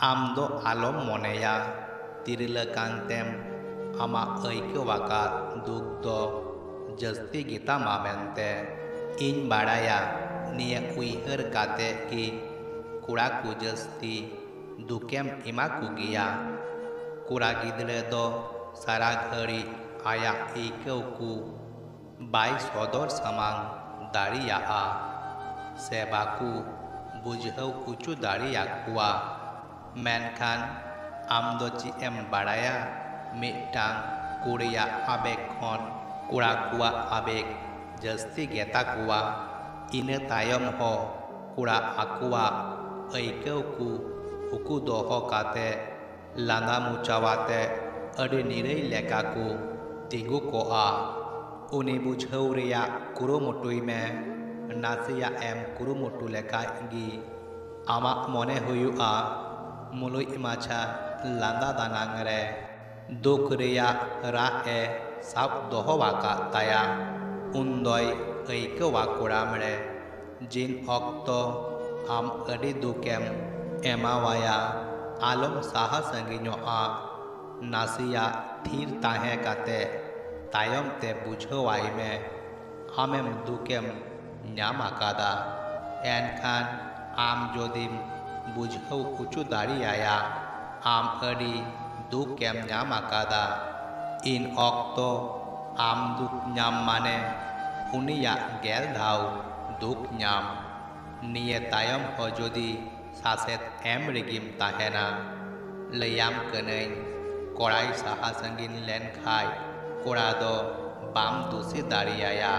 आम दो आलम मोनेया तिरला कांतेम आमा ऐक्यवाकात दुख दो जस्ती गीता मामेंते इन बाड़ाया निया उइहर काते कि कुड़ा को जस्ती दुकेम इमा को गिया कुड़ा गिदले दो सारा घड़ी आया ऐक्यव को बाई सदर समांग दाड़िया से बाकू बुझहौ उचु दाड़िया कुआ मेनखान आम दो चीएम बाड़ाया मिटांग कुड़िया आबेग खन कुड़ा कुआ आबेग जस्ती गेता कुआ इने तायम हो कुड़ा आकुआ ऐक्यव को उकु दोहो काते लांदा मुचावाते अडे निरई लेका को तिगु कोआ उनी बुझहौ रिया कुरुमुटुई में नासिया एम कुरुमुटु लेका गी आमा मोने हुयुआ मुलुई माछा लांदा दानांग रे दुख रिया रा ए साब दोहोवाका ताया उनदय ऐक्यवा कुड़ाम रे जिन अक्तो आम अडी दुकेम एमावाया आलम साहा संगिñoa नासिया थीर ताहे काते तायम ते बुझवाई में आमेम दुकेम ᱧᱟᱢ आकादा एनखान आम जोदिम बुझहौ उचु दाड़ियाया आम अडी दुकेम ᱧᱟᱢ आकादा इन अक्तो आम दुख ᱧᱟᱢ माने उनिया गेल धाव दुख ᱧᱟᱢ निये तायम हो जोदी सासेत एम रिगिम ताहेना लैयाम कनैन कोड़ाई साहा संगिन लेन खाय कोड़ा दो बाम दूसी दाड़ियाया